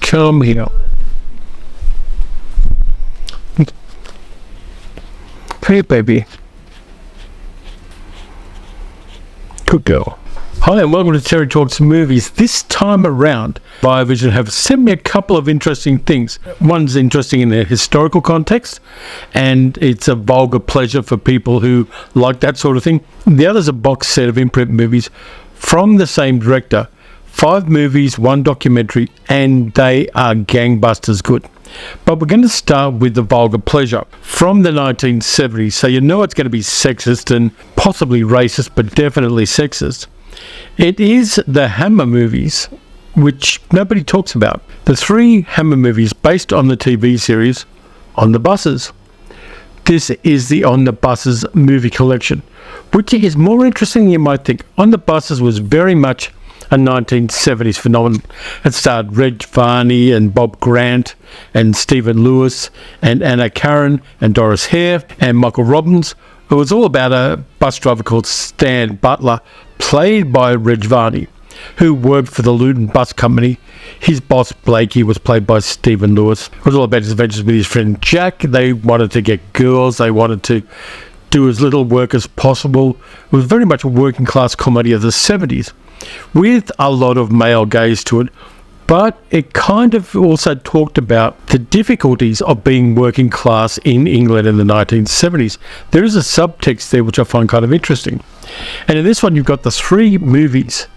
Come here. Hey, baby. Good girl. Hi and welcome to Terry Talks Movies. This time around, Vision have sent me a couple of interesting things. One's interesting in a historical context, and it's a vulgar pleasure for people who like that sort of thing. The other's a box set of Imprint movies from the same director. 5 movies, 1 documentary, and they are gangbusters good. But we're going to start with the vulgar pleasure from the 1970s. So you know it's going to be sexist and possibly racist, but definitely sexist. It is the Hammer movies, which nobody talks about. The 3 Hammer movies based on the TV series On the Buses. This is the On the Buses movie collection, which is more interesting than you might think. On the Buses was very much a 1970s phenomenon. It starred Reg Varney and Bob Grant and Stephen Lewis and Anna Karen and Doris Hare and Michael Robbins. It was all about a bus driver called Stan Butler, played by Reg Varney, who worked for the Luton Bus Company. His boss, Blakey, was played by Stephen Lewis. It was all about his adventures with his friend Jack. They wanted to get girls. They wanted to do as little work as possible. It was very much a working class comedy of the 70s, with a lot of male gaze to it. But it kind of also talked about the difficulties of being working class in England in the 1970s. There is a subtext there which I find kind of interesting. And in this one, you've got the 3 movies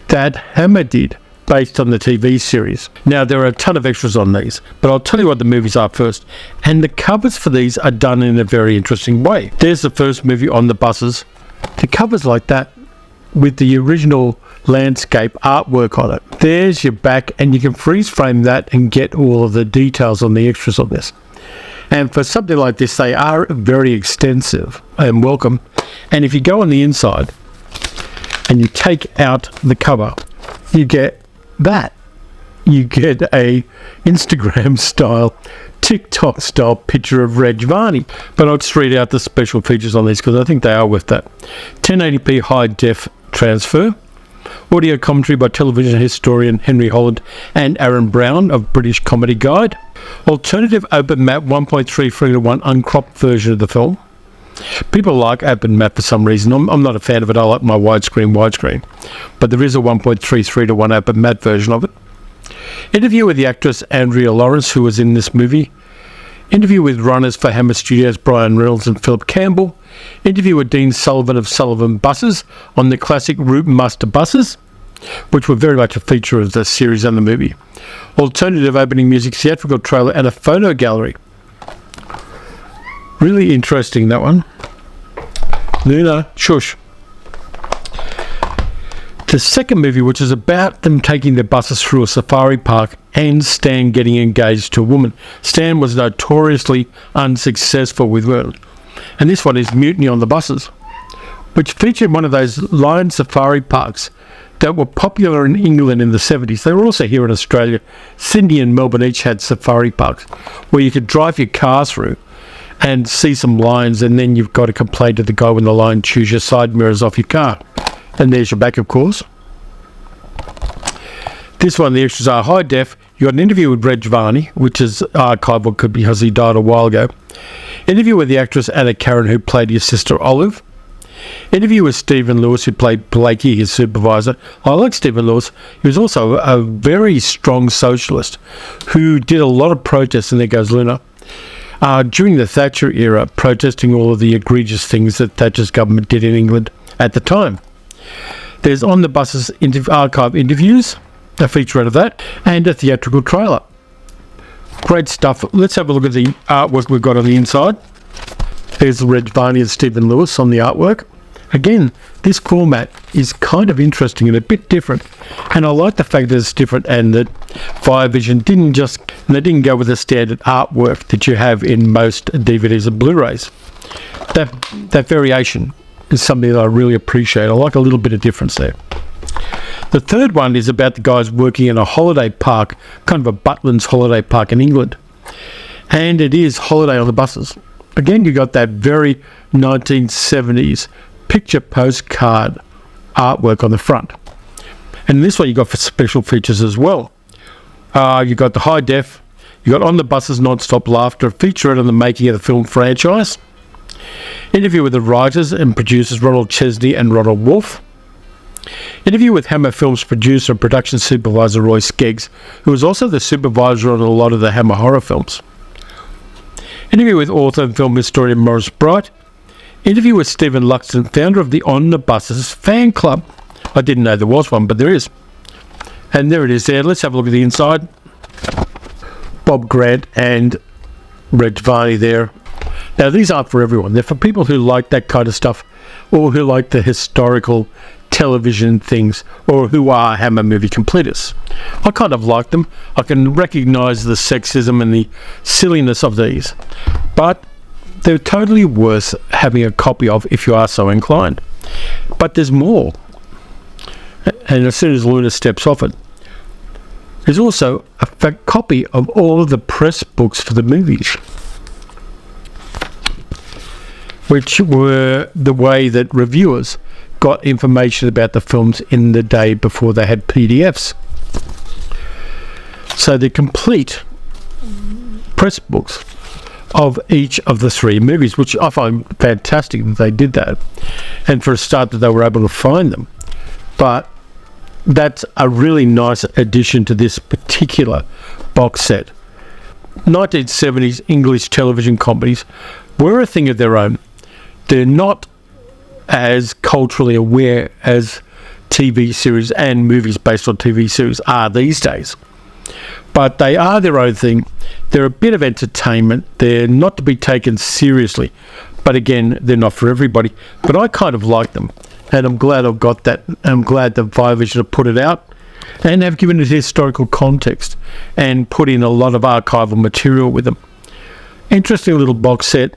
that Hammer did based on the TV series. Now, there are a ton of extras on these, but I'll tell you what the movies are first. And the covers for these are done in a very interesting way. There's the first movie, On the Buses. The cover's like that, with the original landscape artwork on it. There's your back, and you can freeze frame that and get all of the details on the extras on this. And for something like this, they are very extensive and welcome. And if you go on the inside and you take out the cover, you get that. You get a Instagram style, TikTok style picture of Reg Varney. But I'll just read out the special features on these because I think they are worth that. 1080p high def transfer, audio commentary by television historian Henry Holland and Aaron Brown of British Comedy Guide, alternative open map 1.33:1 uncropped version of the film. People like open map for some reason. I'm not a fan of it. I like my widescreen, but there is a 1.33:1 open map version of it. Interview with the actress Andrea Lawrence, who was in this movie. Interview with runners for Hammer Studios, Brian Reynolds and Philip Campbell. Interview with Dean Sullivan of Sullivan Buses on the classic Route Muster buses, which were very much a feature of the series and the movie. Alternative opening music, theatrical trailer, and a photo gallery. Really interesting, that one. Luna, shush. The second movie, which is about them taking their buses through a safari park and Stan getting engaged to a woman. Stan was notoriously unsuccessful with women. And this one is Mutiny on the Buses, which featured one of those lion safari parks that were popular in England in the 70s. They were also here in Australia. Sydney and Melbourne each had safari parks where you could drive your car through and see some lions, and then you've got to complain to the guy when the lion chews your side mirrors off your car. And there's your back, of course. This one, the extras are high def. You got an interview with Reg Varney, which is archival, could be because he died a while ago. Interview with the actress Anna Karen, who played his sister Olive. Interview with Stephen Lewis, who played Blakey, his supervisor. I like Stephen Lewis. He was also a very strong socialist who did a lot of protests, and there goes Luna, during the Thatcher era, protesting all of the egregious things that Thatcher's government did in England at the time. There's On the Buses archive interviews, a featurette of that, and a theatrical trailer. Great stuff. Let's have a look at the artwork we've got on the inside. There's Reg Varney and Stephen Lewis on the artwork. Again, this format is kind of interesting and a bit different, and I like the fact that it's different and that Vision didn't go with the standard artwork that you have in most DVDs and Blu-rays. That variation is something that I really appreciate. I like a little bit of difference there. The third one is about the guys working in a holiday park, kind of a Butlins holiday park in England. And it is Holiday on the Buses. Again, you got that very 1970s picture postcard artwork on the front. And this one you got for special features as well. You got the high def. You got On the Buses Non-Stop Laughter, a featurette on the making of the film franchise. Interview with the writers and producers Ronald Chesney and Ronald Wolfe. Interview with Hammer Films producer and production supervisor Roy Skeggs, who was also the supervisor on a lot of the Hammer horror films. Interview with author and film historian Maurice Bright. Interview with Stephen Luxton, founder of the On the Buses fan club. I didn't know there was one, but there is. And there it is there. Let's have a look at the inside. Bob Grant and Red Varney there. Now, these aren't for everyone. They're for people who like that kind of stuff, or who like the historical television things, or who are Hammer movie completists. I kind of like them. I can recognise the sexism and the silliness of these, but they're totally worth having a copy of if you are so inclined. But there's more. And as soon as Luna steps off it, there's also a copy of all of the press books for the movies, which were the way that reviewers got information about the films in the day before they had PDFs. So the complete press books of each of the three movies, which I find fantastic that they did that, and for a start that they were able to find them. But that's a really nice addition to this particular box set. 1970s English television comedies were a thing of their own. They're not as culturally aware as TV series and movies based on TV series are these days. But they are their own thing. They're a bit of entertainment. They're not to be taken seriously. But again, they're not for everybody. But I kind of like them. And I'm glad I've got that. I'm glad that Viavision have put it out and have given it historical context and put in a lot of archival material with them. Interesting little box set.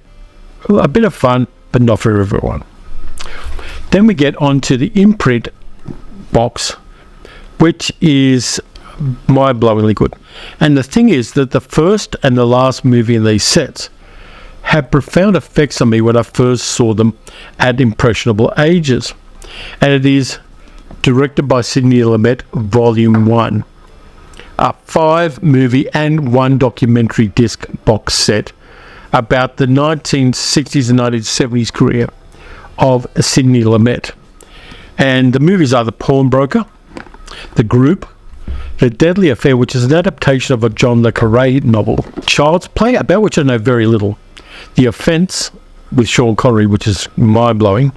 A bit of fun, but not for everyone. Then we get on to the Imprint box, which is mind-blowingly good. And the thing is that the first and the last movie in these sets had profound effects on me when I first saw them at impressionable ages. And it is directed by Sidney Lumet, Volume 1. A 5-movie and 1 documentary disc box set about the 1960s and 1970s career of Sidney Lumet. And the movies are The Pawnbroker, The Group, The Deadly Affair, which is an adaptation of a John le Carré novel, Child's Play, about which I know very little, The Offence, with Sean Connery, which is mind-blowing,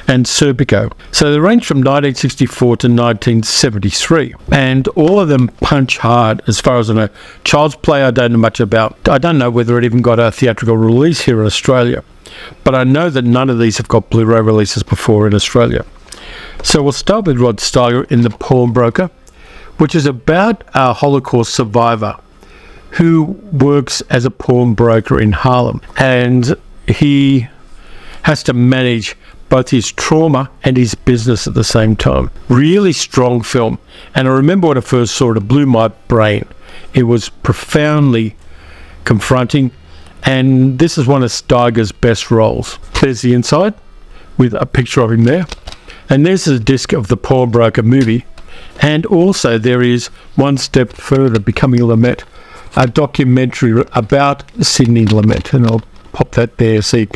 and Serpico. So they range from 1964 to 1973, and all of them punch hard as far as I know. Child's Play I don't know much about. I don't know whether it even got a theatrical release here in Australia, but I know that none of these have got Blu-ray releases before in Australia. So we'll start with Rod Steiger in The Pawnbroker, which is about a Holocaust survivor who works as a pawnbroker in Harlem, and he has to manage both his trauma and his business at the same time. Really strong film, and I remember when I first saw it, it blew my brain. It was profoundly confronting, and this is one of Steiger's best roles. There's the inside with a picture of him there, and there's a disc of the Pawnbroker movie, and also there is One Step Further, Becoming Lumet, a documentary about Sidney Lumet, and I'll pop that there so you're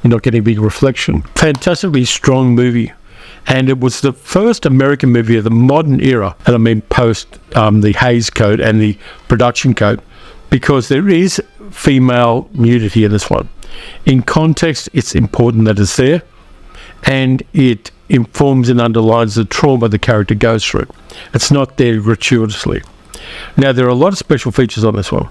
not getting a big reflection. Fantastically strong movie, and it was the first American movie of the modern era, and I mean post the Hays Code and the production code, because there is female nudity in this one. In context, it's important that it's there, and it informs and underlines the trauma the character goes through. It's not there gratuitously. Now, there are a lot of special features on this one.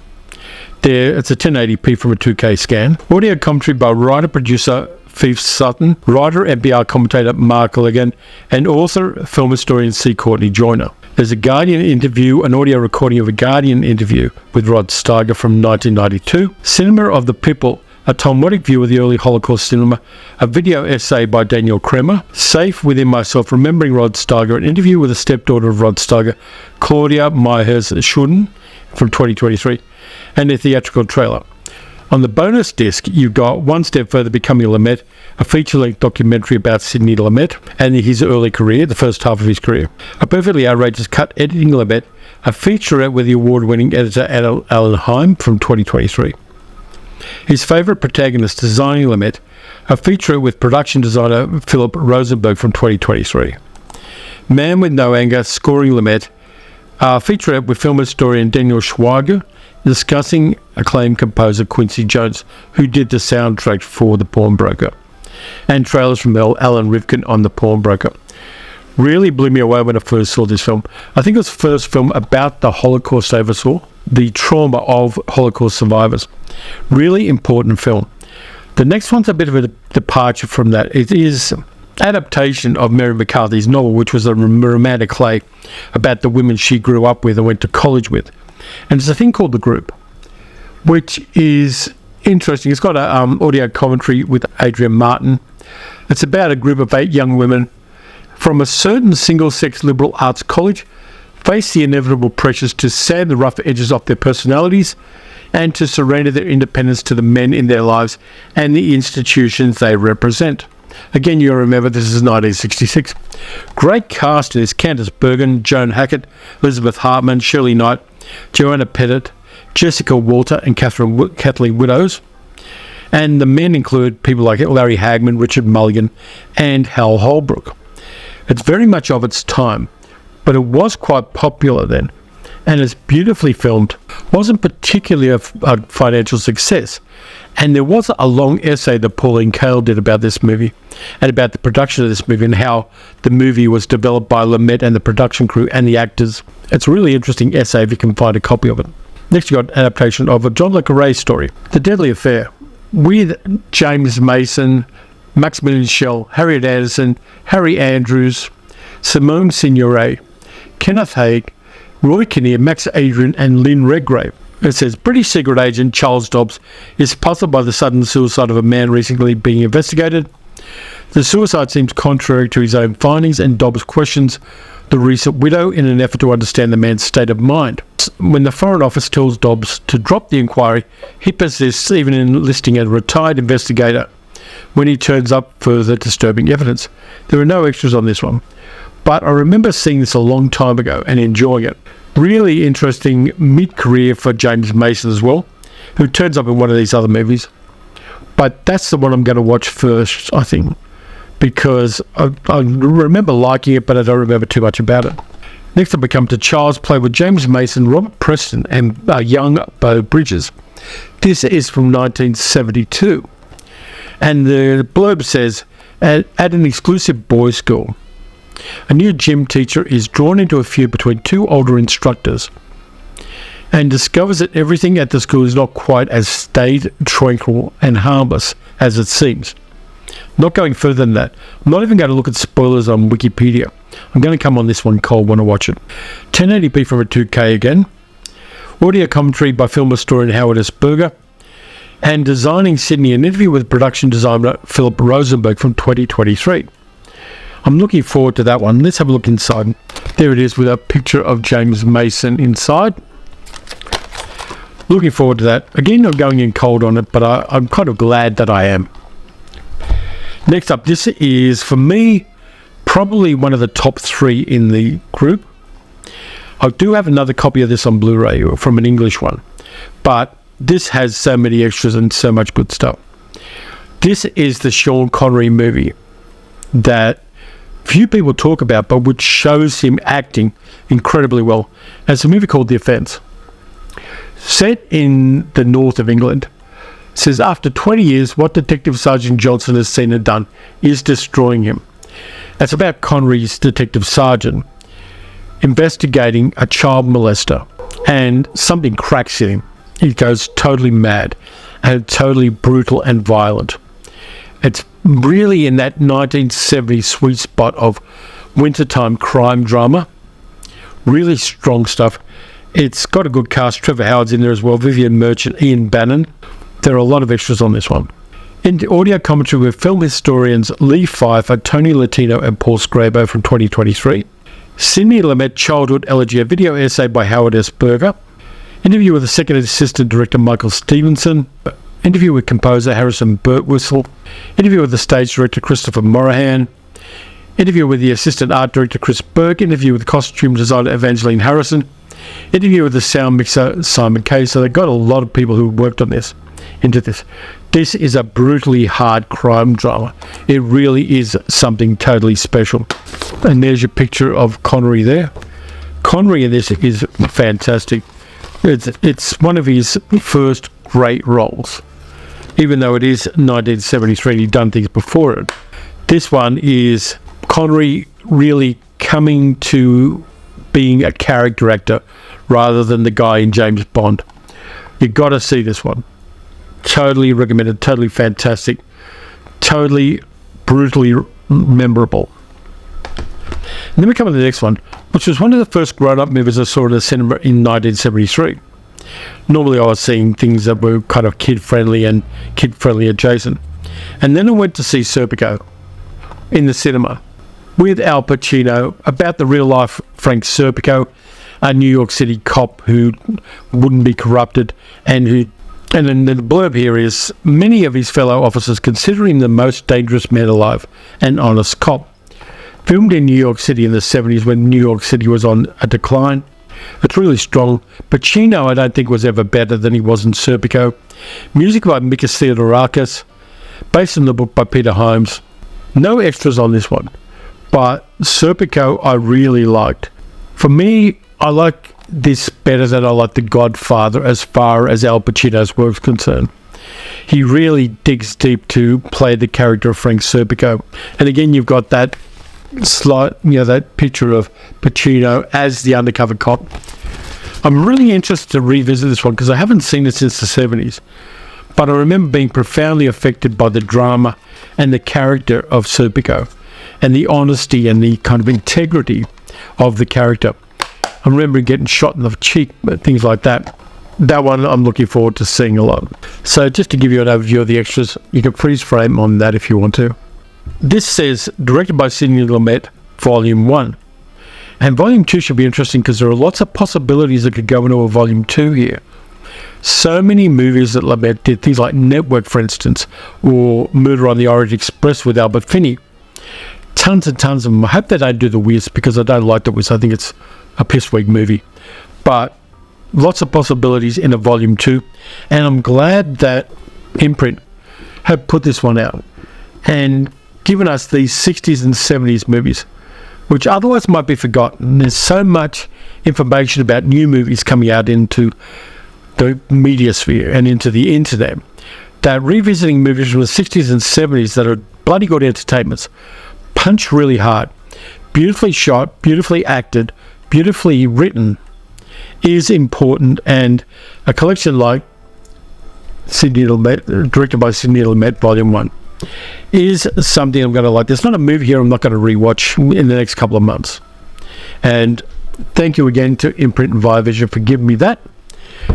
It's a 1080p from a 2K scan. Audio commentary by writer-producer Fief Sutton, writer and BR commentator Mark Ligon, and author, film historian C. Courtney Joyner. There's a Guardian interview, an audio recording of a Guardian interview with Rod Steiger from 1992. Cinema of the People, a Talmudic view of the early Holocaust cinema, a video essay by Daniel Kremer, Safe Within Myself, Remembering Rod Steiger, an interview with a stepdaughter of Rod Steiger, Claudia Myers-Schuden from 2023, and a theatrical trailer. On the bonus disc, you've got One Step Further, Becoming Lumet, a feature-length documentary about Sidney Lumet and his early career, the first half of his career. A perfectly outrageous cut editing Lumet, a featurette with the award-winning editor Alan Heim from 2023. His favourite protagonist, Sidney Lumet, a featurette with production designer Philip Rosenberg from 2023. Man with No Anger, Scoring Lumet, a featurette with film historian Daniel Schwager discussing acclaimed composer Quincy Jones, who did the soundtrack for The Pawnbroker, and trailers from Alan Rivkin on The Pawnbroker. Really blew me away when I first saw this film. I think it was the first film about the Holocaust I ever saw, the trauma of Holocaust survivors. Really important film. The next one's a bit of a departure from that. It is adaptation of Mary McCarthy's novel, which was a romantic play about the women she grew up with and went to college with. And there's a thing called The Group, which is interesting. It's got an audio commentary with Adrian Martin. It's about a group of 8 young women from a certain single-sex liberal arts college face the inevitable pressures to sand the rough edges off their personalities and to surrender their independence to the men in their lives and the institutions they represent. Again, you'll remember this is 1966. Great cast is Candice Bergen, Joan Hackett, Elizabeth Hartman, Shirley Knight, Joanna Pettit, Jessica Walter, and Kathleen Widdows. And the men include people like Larry Hagman, Richard Mulligan, and Hal Holbrook. It's very much of its time, but it was quite popular then, and it's beautifully filmed. Wasn't particularly a financial success, and there was a long essay that Pauline Kael did about this movie and about the production of this movie and how the movie was developed by Lumet and the production crew and the actors. It's a really interesting essay if you can find a copy of it. Next, you got an adaptation of a John le Carré's story, The Deadly Affair, with James Mason, Maximilian Schell, Harriet Anderson, Harry Andrews, Simone Signoret, Kenneth Haig, Roy Kinnear, Max Adrian, and Lynn Redgrave. It says, British secret agent Charles Dobbs is puzzled by the sudden suicide of a man recently being investigated. The suicide seems contrary to his own findings, and Dobbs questions the recent widow in an effort to understand the man's state of mind. When the Foreign Office tells Dobbs to drop the inquiry, he persists, even enlisting a retired investigator when he turns up further disturbing evidence. There are no extras on this one, but I remember seeing this a long time ago and enjoying it. Really interesting mid-career for James Mason as well, who turns up in one of these other movies. But that's the one I'm going to watch first, I think, because I remember liking it, but I don't remember too much about it. Next up, we come to Child's Play with James Mason, Robert Preston, and young Beau Bridges. This is from 1972. And the blurb says, at an exclusive boys' school, a new gym teacher is drawn into a feud between 2 older instructors and discovers that everything at the school is not quite as staid, tranquil, and harmless as it seems. Not going further than that, I'm not even going to look at spoilers on Wikipedia. I'm going to come on this one cold when I watch it. 1080p from a 2K again. Audio commentary by film historian Howard S. Berger. And Designing Sydney, an interview with production designer Philip Rosenberg from 2023. I'm looking forward to that one. Let's have a look inside. There it is with a picture of James Mason inside. Looking forward to that. Again, I'm going in cold on it, but I'm kind of glad that I am. Next up, this is, for me, probably one of the top 3 in the group. I do have another copy of this on Blu-ray from an English one, but this has so many extras and so much good stuff. This is the Sean Connery movie that few people talk about, but which shows him acting incredibly well. And it's a movie called The Offence. Set in the north of England, it says after 20 years, what Detective Sergeant Johnson has seen and done is destroying him. It's about Connery's detective sergeant investigating a child molester, and something cracks in him. He goes totally mad and totally brutal and violent. It's really in that 1970s sweet spot of wintertime crime drama. Really strong stuff. It's got a good cast. Trevor Howard's in there as well. Vivian Merchant, Ian Bannon. There are a lot of extras on this one. In the audio commentary with film historians Lee Pfeiffer, Tony Latino, and Paul Scrabo from 2023. Sidney Lumet, Childhood Elegy, a video essay by Howard S. Berger. Interview with the second assistant director Michael Stevenson. Interview with composer Harrison Birtwistle. Interview with the stage director Christopher Morahan. Interview with the assistant art director Chris Burke. Interview with costume designer Evangeline Harrison. Interview with the sound mixer Simon Kay. So they got a lot of people who worked on this into this. This is a brutally hard crime drama. It really is something totally special. And there's your picture of Connery there. Connery in this is fantastic. It's one of his first great roles. Even though it is 1973 and he'd done things before it. This one is Connery really coming to being a character actor rather than the guy in James Bond. You've got to see this one. Totally recommended, totally fantastic, totally brutally memorable. And then we come to the next one, which was one of the first grown-up movies I saw in the cinema in 1973. Normally I was seeing things that were kind of kid-friendly and kid-friendly adjacent. And then I went to see Serpico in the cinema with Al Pacino, about the real-life Frank Serpico, a New York City cop who wouldn't be corrupted and then the blurb here is, many of his fellow officers consider him the most dangerous man alive, an honest cop. Filmed in New York City in the 70s when New York City was on a decline. It's really strong. Pacino I don't think was ever better than he was in Serpico. Music by Mikis Theodorakis, based on the book by Peter Holmes. No extras on this one, but Serpico I really liked. For me, I like this better than I like The Godfather as far as Al Pacino's work's concerned. He really digs deep to play the character of Frank Serpico. And again, you've got that slight, that picture of Pacino as the undercover cop. I'm really interested to revisit this one because I haven't seen it since the 70s. But I remember being profoundly affected by the drama and the character of Serpico and the honesty and the kind of integrity of the character. I remember getting shot in the cheek, things like that. That one I'm looking forward to seeing a lot. So just to give you an overview of the extras, you can freeze frame on that if you want to. This says, directed by Sidney Lumet, Volume 1. And Volume 2 should be interesting because there are lots of possibilities that could go into a Volume 2 here. So many movies that Lumet did, things like Network, for instance, or Murder on the Orient Express with Albert Finney. Tons and tons of them. I hope they don't do The Wiz because I don't like The Wiz. I think it's a piss-weak movie. But lots of possibilities in a Volume 2. And I'm glad that Imprint have put this one out and given us these 60s and 70s movies, which otherwise might be forgotten. There's so much information about new movies coming out into the media sphere and into the internet that revisiting movies from the 60s and 70s that are bloody good entertainments punch really hard. Beautifully shot, beautifully acted, beautifully written is important, and a collection like Sidney Lumet, directed by Sidney Lumet, Volume 1, is something I'm going to like. There's not a movie here I'm not going to rewatch in the next couple of months. And thank you again to Imprint and Viavision for giving me that,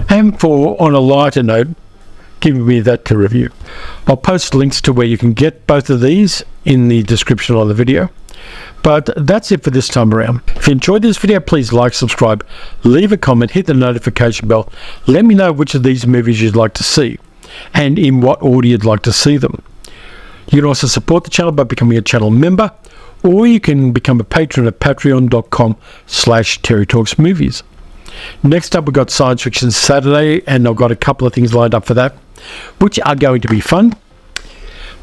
and for, on a lighter note, giving me that to review. I'll post links to where you can get both of these in the description of the video. But that's it for this time around. If you enjoyed this video, please like, subscribe, leave a comment, hit the notification bell. Let me know which of these movies you'd like to see and in what order you'd like to see them. You can also support the channel by becoming a channel member, or you can become a patron at patreon.com/TerryTalksMovies. Next up, we've got Science Fiction Saturday, and I've got a couple of things lined up for that, which are going to be fun.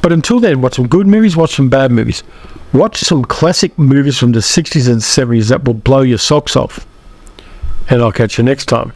But until then, watch some good movies, watch some bad movies. Watch some classic movies from the 60s and 70s that will blow your socks off. And I'll catch you next time.